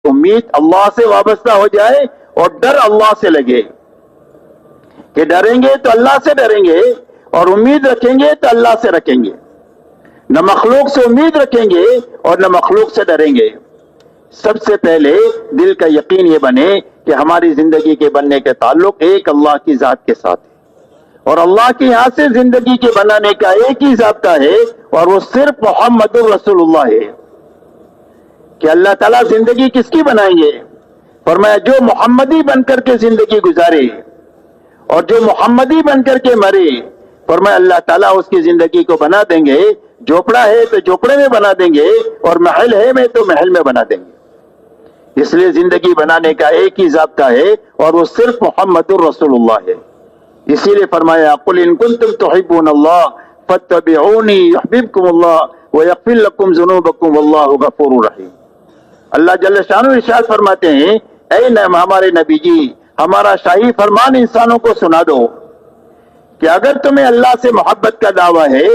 امید اللہ سے وابستہ ہو جائے اور ڈر اللہ سے لگے کہ ڈریں گے تو اللہ سے ڈریں گے اور امید رکھیں گے تو اللہ سے رکھیں گے، نہ مخلوق سے امید رکھیں گے اور نہ مخلوق سے ڈریں گے۔ سب سے پہلے دل کا یقین یہ بنے کہ ہماری زندگی کے بننے کے تعلق ایک اللہ کی ذات کے ساتھ ہے، اور اللہ کے یہاں سے زندگی کے بنانے کا ایک ہی ضابطہ ہے اور وہ صرف محمد رسول اللہ ہے۔ کہ اللہ تعالیٰ زندگی کس کی بنائیں گے؟ فرمایا جو محمدی بن کر کے زندگی گزارے اور جو محمدی بن کر کے مرے، فرمایا اللہ تعالیٰ اس کی زندگی کو بنا دیں گے، جھوپڑا ہے تو جھوپڑے میں بنا دیں گے اور محل ہے میں تو محل میں بنا دیں گے۔ اس لیے زندگی بنانے کا ایک ہی ضابطہ ہے اور وہ صرف محمد الرسول اللہ ہے۔ اسی لیے فرمایا قل ان کنتم تحبون اللہ فاتبعونی یحببکم اللہ ویغفر لکم ذنوبکم واللہ غفور رحیم۔ اللہ جل شانہ ارشاد فرماتے ہیں اے ہمارے نبی جی، ہمارا شاہی فرمان انسانوں کو سنا دو کہ اگر تمہیں اللہ سے محبت کا دعویٰ ہے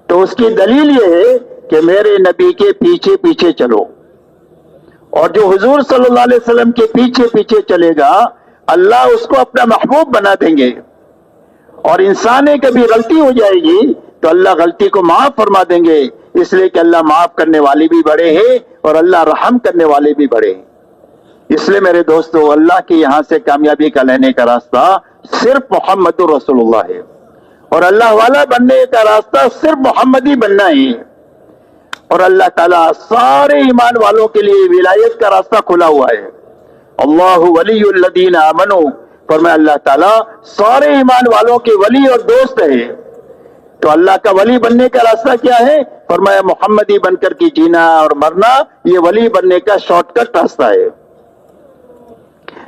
تو اس کی دلیل یہ ہے کہ میرے نبی کے پیچھے پیچھے چلو، اور جو حضور صلی اللہ علیہ وسلم کے پیچھے پیچھے چلے گا اللہ اس کو اپنا محبوب بنا دیں گے، اور انسان کبھی غلطی ہو جائے گی تو اللہ غلطی کو معاف فرما دیں گے، اس لیے کہ اللہ معاف کرنے والے بھی بڑے ہیں اور اللہ رحم کرنے والے بھی بڑے ہیں۔ اس لیے میرے دوستو، اللہ کے یہاں سے کامیابی کا لینے کا راستہ صرف محمد رسول اللہ ہے، اور اللہ والا بننے کا راستہ صرف محمدی بننا ہے، اور اللہ تعالیٰ سارے ایمان والوں کے لیے ولایت کا راستہ کھلا ہوا ہے۔ اللہ ولی الذین آمنوا، فرمایا اللہ تعالیٰ سارے ایمان والوں کے ولی اور دوست ہے۔ تو اللہ کا ولی بننے کا راستہ کیا ہے؟ فرمایا محمدی بن کر کے جینا اور مرنا، یہ ولی بننے کا شارٹ کٹ راستہ ہے۔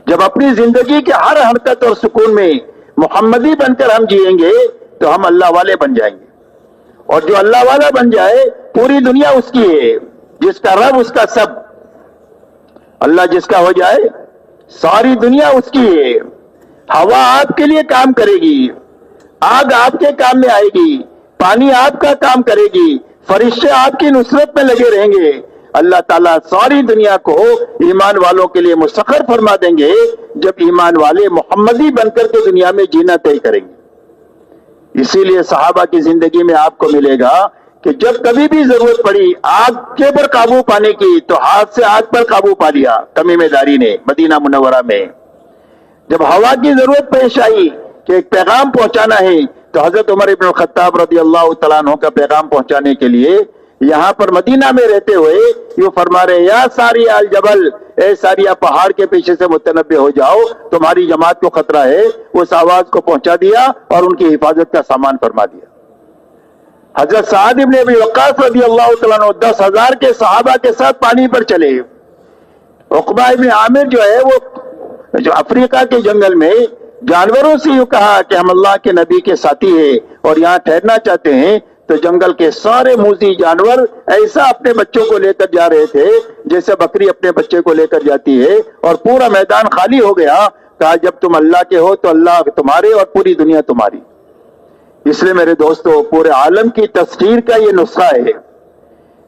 جب اپنی زندگی کے ہر حرکت اور سکون میں محمدی بن کر ہم جئیں گے تو ہم اللہ والے بن جائیں گے، اور جو اللہ والا بن جائے پوری دنیا اس کی ہے، جس کا رب اس کا سب، اللہ جس کا ہو جائے ساری دنیا اس کی ہے۔ ہوا آپ کے لیے کام کرے گی، آگ آپ کے کام میں آئے گی، پانی آپ کا کام کرے گی، فرشتے آپ کی نصرت میں لگے رہیں گے۔ اللہ تعالیٰ ساری دنیا کو ایمان والوں کے لیے مسخر فرما دیں گے جب ایمان والے محمدی بن کر کے دنیا میں جینا طے کریں گے۔ اسی لیے صحابہ کی زندگی میں آپ کو ملے گا کہ جب کبھی بھی ضرورت پڑی آگ کے پر قابو پانے کی تو ہاتھ سے آگ پر قابو پا لیا تمیم داری نے مدینہ منورہ میں۔ جب ہوا کی ضرورت پیش آئی کہ ایک پیغام پہنچانا ہے تو حضرت عمر بن الخطاب رضی اللہ تعالیٰ عنہ کا پیغام پہنچانے کے لیے یہاں پر مدینہ میں رہتے ہوئے یوں فرما رہے یا ساریہ الجبل، اے ساریہ پہاڑ کے پیچھے سے متنبع ہو جاؤ، تمہاری جماعت کو خطرہ ہے۔ اس آواز کو پہنچا دیا اور ان کی حفاظت کا سامان فرما دیا۔ حضرت سعد ابن ابی وقاص رضی اللہ تعالیٰ عنہ 10,000 کے صحابہ کے ساتھ پانی پر چلے۔ عقبہ ابن عامر جو ہے وہ جو افریقہ کے جنگل میں جانوروں سے یوں کہا کہ ہم اللہ کے نبی کے ساتھی ہیں اور یہاں ٹھہرنا چاہتے ہیں، تو جنگل کے سارے موذی جانور ایسا اپنے بچوں کو لے کر جا رہے تھے جیسے بکری اپنے بچے کو لے کر جاتی ہے، اور پورا میدان خالی ہو گیا۔ کہا جب تم اللہ کے ہو تو اللہ تمہارے اور پوری دنیا تمہاری۔ اس لیے میرے دوستو، پورے عالم کی تسخیر کا یہ نسخہ ہے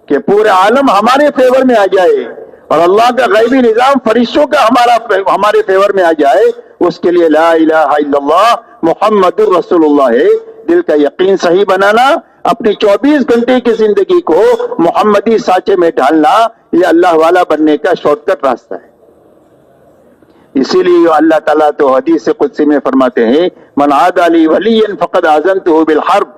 کہ پورے عالم ہمارے فیور میں آ جائے اور اللہ کا غیبی نظام فرشتوں کا ہمارے فیور میں آ جائے، اس کے لیے لا الہ الا اللہ محمد الرسول اللہ ہے۔ دل کا یقین صحیح بنانا، اپنی 24 گھنٹے کی زندگی کو محمدی سانچے میں ڈالنا، یہ اللہ والا بننے کا شارٹ کٹ راستہ ہے۔ اسی لیے اللہ تعالیٰ تو حدیث قدسی میں فرماتے ہیں من عاد لی ولی فقد آذنتہ بالحرب۔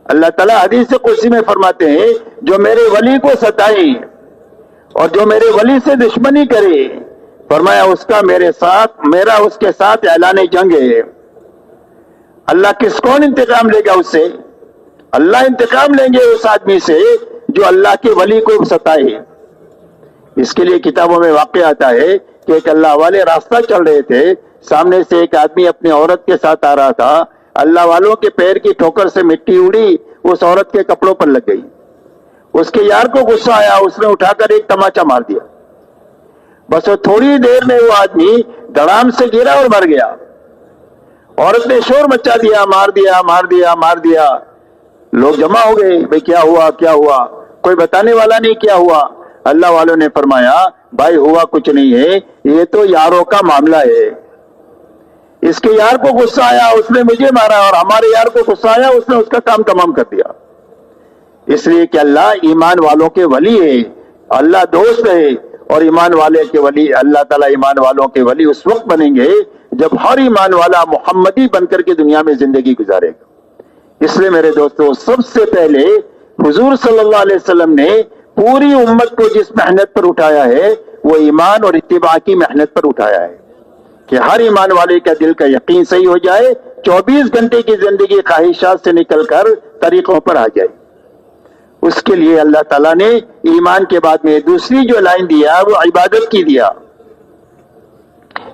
اللہ تعالیٰ حدیث قدسی میں فرماتے ہیں جو میرے ولی کو ستائے اور جو میرے ولی سے دشمنی کرے، فرمایا اس کا میرا اس کے ساتھ اعلان جنگ ہے۔ اللہ کون انتقام لے گا اس سے؟ اللہ انتقام لیں گے اس آدمی سے جو اللہ کے ولی کو ستائے۔ اس کے لیے کتابوں میں واقع آتا ہے کہ ایک اللہ والے راستہ چل رہے تھے، سامنے سے ایک آدمی اپنی عورت کے ساتھ آ رہا تھا، اللہ والوں کے پیر کی ٹھوکر سے مٹی اڑی، اس عورت کے کپڑوں پر لگ گئی۔ اس کے یار کو غصہ آیا، اس نے اٹھا کر ایک تماچا مار دیا۔ بس وہ تھوڑی دیر میں وہ آدمی دڑام سے گرا اور مر گیا۔ عورت نے شور مچا دیا، مار دیا مار دیا مار دیا۔ لوگ جمع ہو گئے، بھئی کیا ہوا کیا ہوا؟ کوئی بتانے والا نہیں کیا ہوا۔ اللہ والوں نے فرمایا بھائی ہوا کچھ نہیں ہے، یہ تو یاروں کا معاملہ ہے. اس کے یار کو غصہ آیا، اس نے مجھے مارا، اور ہمارے یار کو غصہ آیا، اس نے اس کا کام تمام کر دیا. اس لیے کہ اللہ ایمان والوں کے ولی ہے، اللہ دوست ہے. اور ایمان والے کے ولی، اللہ تعالیٰ ایمان والوں کے ولی اس وقت بنیں گے جب ہر ایمان والا محمدی بن کر کے دنیا میں زندگی گزارے گا. اس لیے میرے دوستو، سب سے پہلے حضور صلی اللہ علیہ وسلم نے پوری امت کو جس محنت پر اٹھایا ہے وہ ایمان اور اتباع کی محنت پر اٹھایا ہے کہ ہر ایمان والے کا دل کا یقین صحیح ہو جائے، 24 گھنٹے کی زندگی خواہشات سے نکل کر طریقوں پر آ جائے. اس کے لیے اللہ تعالیٰ نے ایمان کے بعد میں دوسری جو لائن دیا وہ عبادت کی دیا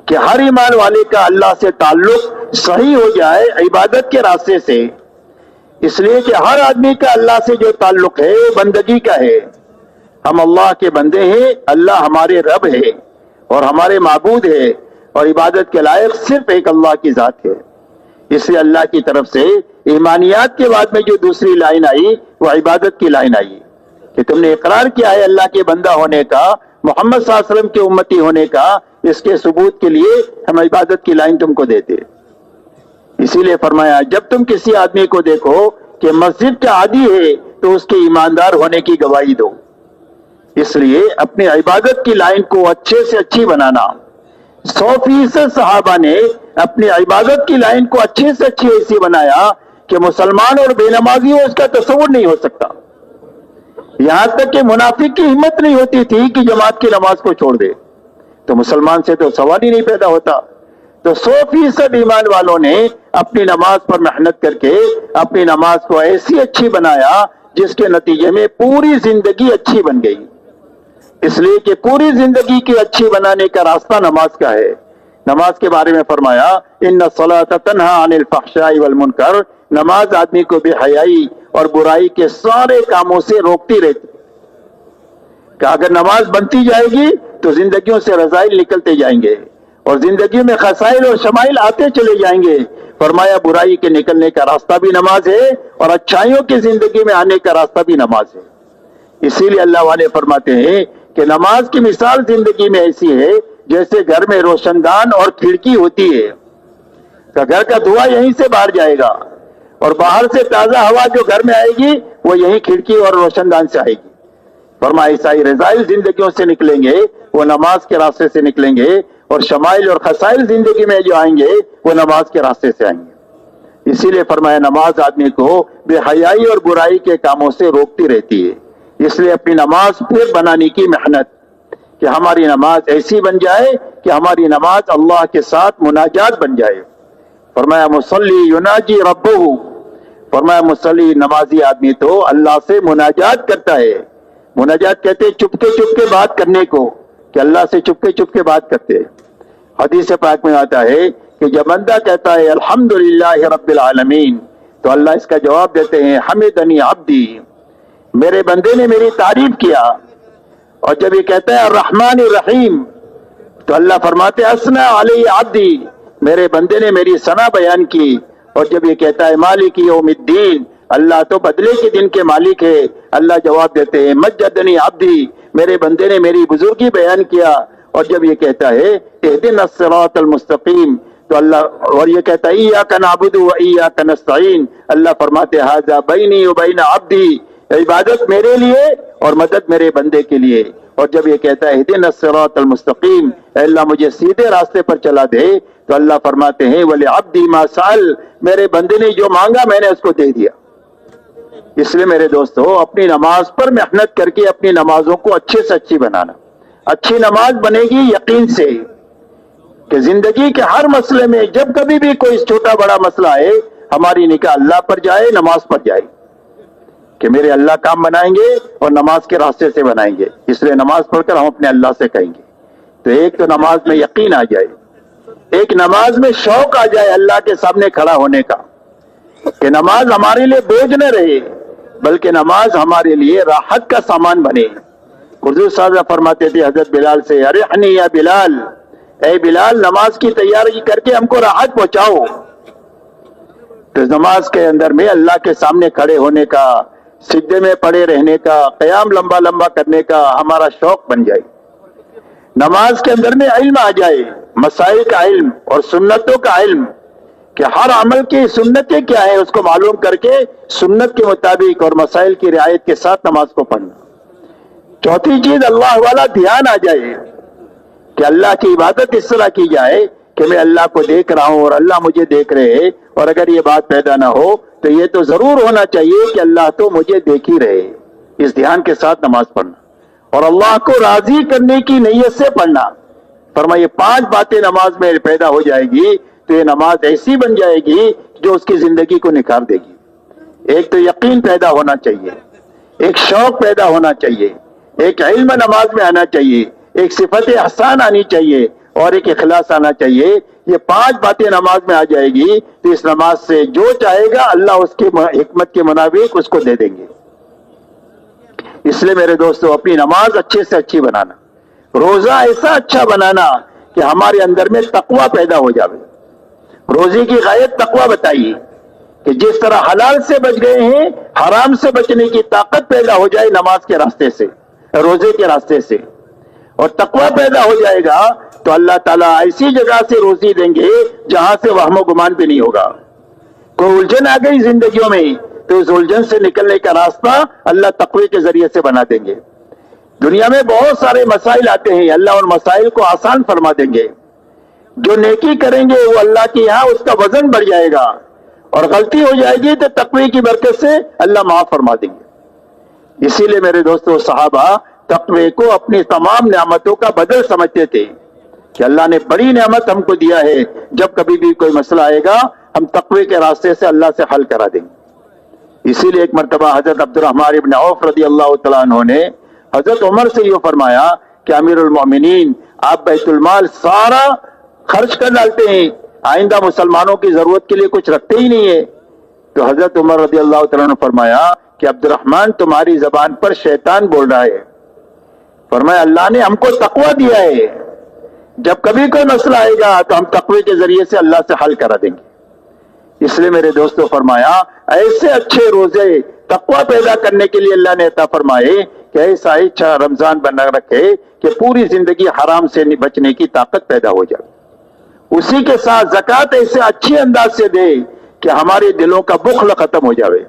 کہ ہر ایمان والے کا اللہ سے تعلق صحیح ہو جائے عبادت کے راستے سے. اس لیے کہ ہر آدمی کا اللہ سے جو تعلق ہے وہ بندگی کا ہے. ہم اللہ کے بندے ہیں، اللہ ہمارے رب ہے اور ہمارے معبود ہے، اور عبادت کے لائق صرف ایک اللہ کی ذات ہے. اس لیے اللہ کی طرف سے ایمانیات کے بعد میں جو دوسری لائن آئی وہ عبادت کی لائن آئی کہ تم نے اقرار کیا ہے اللہ کے بندہ ہونے کا، محمد صلی اللہ علیہ وسلم کے امتی ہونے کا. اس کے ثبوت کے لیے ہم عبادت کی لائن تم کو دیتے. اسی لیے فرمایا جب تم کسی آدمی کو دیکھو کہ مسجد کا عادی ہے تو اس کے ایماندار ہونے کی گواہی دو. اس لیے اپنی عبادت کی لائن کو اچھے سے اچھی بنانا. 100% صحابہ نے اپنی عبادت کی لائن کو اچھے سے اچھی ایسی بنایا کہ مسلمان اور بے نمازی ہو اس کا تصور نہیں ہو سکتا. یہاں تک کہ منافق کی ہمت نہیں ہوتی تھی کہ جماعت کی نماز کو چھوڑ دے، تو مسلمان سے تو سوال ہی نہیں پیدا ہوتا. تو 100% ایمان والوں نے اپنی نماز پر محنت کر کے اپنی نماز کو ایسی اچھی بنایا جس کے نتیجے میں پوری زندگی اچھی بن گئی. اس لیے کہ پوری زندگی کی اچھی بنانے کا راستہ نماز کا ہے. نماز کے بارے میں فرمایا ان الصلاۃ تنہی عن الفحشاء والمنکر، نماز آدمی کو بے حیائی اور برائی کے سارے کاموں سے روکتی رہتی کہ اگر نماز بنتی جائے گی تو زندگیوں سے رذائل نکلتے جائیں گے اور زندگی میں خسائل اور شمائل آتے چلے جائیں گے. فرمایا برائی کے نکلنے کا راستہ بھی نماز ہے اور اچھائیوں کی زندگی میں آنے کا راستہ بھی نماز ہے. اسی لیے اللہ والے فرماتے ہیں کہ نماز کی مثال زندگی میں ایسی ہے جیسے گھر میں روشن دان اور کھڑکی ہوتی ہے. تو گھر کا دھواں یہیں سے باہر جائے گا اور باہر سے تازہ ہوا جو گھر میں آئے گی وہ یہیں کھڑکی اور روشن دان سے آئے گی. فرمایا عیسائی رضائل زندگیوں سے نکلیں گے وہ نماز کے راستے سے نکلیں گے، اور شمائل اور خسائل زندگی میں جو آئیں گے وہ نماز کے راستے سے آئیں گے. اسی لیے فرمایا نماز آدمی کو بے حیائی اور برائی کے کاموں سے روکتی رہتی ہے. اس لیے اپنی نماز پھر بنانے کی محنت کہ ہماری نماز ایسی بن جائے کہ ہماری نماز اللہ کے ساتھ مناجات بن جائے. فرمایا مصلی یناجی ربہ، فرمایا مصلی نمازی آدمی تو اللہ سے مناجات کرتا ہے. مناجات کہتے چپکے بات کرنے کو، کہ اللہ سے چپکے بات کرتے. حدیث پاک میں آتا ہے کہ جب بندہ کہتا ہے الحمدللہ رب العالمین تو اللہ اس کا جواب دیتے ہیں حمدنی عبدی، میرے بندے نے میری تعریف کیا. اور جب یہ کہتا ہے الرحمن الرحیم تو اللہ فرماتے ہیں اثنا علی عبدی، میرے بندے نے میری ثنا بیان کی. اور جب یہ کہتا ہے مالک یوم الدین، اللہ تو بدلے کے دن کے مالک ہے، اللہ جواب دیتے ہیں مجدنی عبدی، میرے بندے نے میری بزرگی بیان کیا. اور جب یہ کہتا ہے اہدنا الصراط المستقیم تو اللہ، اور یہ کہتا ہے ایاک نعبد و ایاک نستعین، اللہ فرماتے ہیں ھذا بینی و بین عبدی، عبادت میرے لیے اور مدد میرے بندے کے لیے. اور جب یہ کہتا ہے اہدنا الصراط المستقیم، اے اللہ مجھے سیدھے راستے پر چلا دے، تو اللہ فرماتے ہیں وَلِعَبْدِي مَا سَأَلَ، میرے بندے نے جو مانگا میں نے اس کو دے دیا. اس لیے میرے دوستو اپنی نماز پر محنت کر کے اپنی نمازوں کو اچھے سے اچھی بنانا. اچھی نماز بنے گی یقین سے کہ زندگی کے ہر مسئلے میں جب کبھی بھی کوئی چھوٹا بڑا مسئلہ ہے ہماری نگاہ اللہ پر جائے، نماز پر جائے کہ میرے اللہ کام بنائیں گے اور نماز کے راستے سے بنائیں گے. اس لیے نماز پڑھ کر ہم اپنے اللہ سے کہیں گے. تو ایک تو نماز میں یقین آ جائے، ایک نماز میں شوق آ جائے اللہ کے سامنے کھڑا ہونے کا کہ نماز ہمارے لیے بوجھ نہ رہے بلکہ نماز ہمارے لیے راحت کا سامان بنے. حضور صاحب فرماتے تھے حضرت بلال سے ارحنی یا بلال، اے بلال نماز کی تیاری کر کے ہم کو راحت پہنچاؤ. تو نماز کے اندر میں اللہ کے سامنے کھڑے ہونے کا، سجدے میں پڑے رہنے کا، قیام لمبا لمبا کرنے کا ہمارا شوق بن جائے. نماز کے اندر میں علم آ جائے، مسائل کا علم اور سنتوں کا علم، کہ ہر عمل کی سنتیں کیا ہے اس کو معلوم کر کے سنت کے مطابق اور مسائل کی رعایت کے ساتھ نماز کو پڑھنا۔ چوتھی چیز اللہ والا دھیان آ جائے کہ اللہ کی عبادت اس طرح کی جائے کہ میں اللہ کو دیکھ رہا ہوں اور اللہ مجھے دیکھ رہے ہیں، اور اگر یہ بات پیدا نہ ہو تو یہ تو ضرور ہونا چاہیے کہ اللہ تو مجھے دیکھ ہی رہے۔ اس دھیان کے ساتھ نماز پڑھنا اور اللہ کو راضی کرنے کی نیت سے پڑھنا۔ فرمایا یہ 5 باتیں نماز میں پیدا ہو جائے گی تو یہ نماز ایسی بن جائے گی جو اس کی زندگی کو نکھار دے گی۔ ایک تو یقین پیدا ہونا چاہیے، ایک شوق پیدا ہونا چاہیے، ایک علم نماز میں آنا چاہیے، ایک صفت احسان آنی چاہیے اور ایک اخلاص آنا چاہیے۔ یہ 5 باتیں نماز میں آ جائے گی تو اس نماز سے جو چاہے گا اللہ اس کی حکمت کے مطابق اس کو دے دیں گے۔ اس لیے میرے دوستو اپنی نماز اچھے سے اچھی بنانا، روزہ ایسا اچھا بنانا کہ ہمارے اندر میں تقوی پیدا ہو جائے۔ روزے کی غایت تقوی بتائیے کہ جس طرح حلال سے بچ گئے ہیں حرام سے بچنے کی طاقت پیدا ہو جائے نماز کے راستے سے، روزے کے راستے سے، اور تقوی پیدا ہو جائے گا تو اللہ تعالیٰ ایسی جگہ سے روزی دیں گے جہاں سے وہم و گمان بھی نہیں ہوگا۔ کوئی الجھن آ گئی زندگیوں میں تو اس الجھن سے نکلنے کا راستہ اللہ تقوی کے ذریعے سے بنا دیں گے۔ دنیا میں بہت سارے مسائل آتے ہیں، اللہ ان مسائل کو آسان فرما دیں گے۔ جو نیکی کریں گے وہ اللہ کے یہاں اس کا وزن بڑھ جائے گا، اور غلطی ہو جائے گی تو تقوی کی برکت سے اللہ معاف فرما دیں گے۔ اسی لیے میرے دوستو صحابہ تقوی کو اپنی تمام نعمتوں کا بدل سمجھتے تھے کہ اللہ نے بڑی نعمت ہم کو دیا ہے، جب کبھی بھی کوئی مسئلہ آئے گا ہم تقوی کے راستے سے اللہ سے حل کرا دیں گے۔ اسی لیے ایک مرتبہ حضرت عبد الرحمن ابن عوف رضی اللہ تعالیٰ عنہ نے حضرت عمر سے یہ فرمایا کہ امیر المومنین آپ بیت المال سارا خرچ کر ڈالتے ہیں، آئندہ مسلمانوں کی ضرورت کے لیے کچھ رکھتے ہی نہیں ہے۔ تو حضرت عمر رضی اللہ تعالیٰ عنہ فرمایا کہ عبد الرحمن تمہاری زبان پر شیطان بول رہا ہے۔ فرمایا اللہ نے ہم کو تقوی دیا ہے، جب کبھی کوئی مسئلہ آئے گا تو ہم تقوی کے ذریعے سے اللہ سے حل کرا دیں گے۔ اس لیے میرے دوستو فرمایا ایسے اچھے روزے تقوی پیدا کرنے کے لیے اللہ نے عطا فرمائے کہ ایسا اچھا رمضان بنا رکھے کہ پوری زندگی حرام سے بچنے کی طاقت پیدا ہو جائے۔ اسی کے ساتھ زکوٰۃ ایسے اچھے انداز سے دے کہ ہمارے دلوں کا بخل ختم ہو جائے۔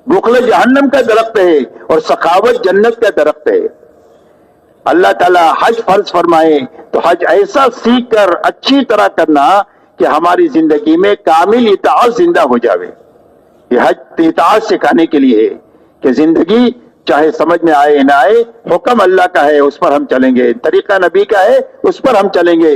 بخل جہنم کا درخت ہے اور سخاوت جنت کا درخت ہے۔ اللہ تعالیٰ حج فرض فرمائے تو حج ایسا سیکھ کر اچھی طرح کرنا کہ ہماری زندگی میں کامل اطاعت زندہ ہو جاوے۔ یہ حج اطاعت سکھانے کے لیے ہے کہ زندگی چاہے سمجھ میں آئے نہ آئے، حکم اللہ کا ہے اس پر ہم چلیں گے، طریقہ نبی کا ہے اس پر ہم چلیں گے،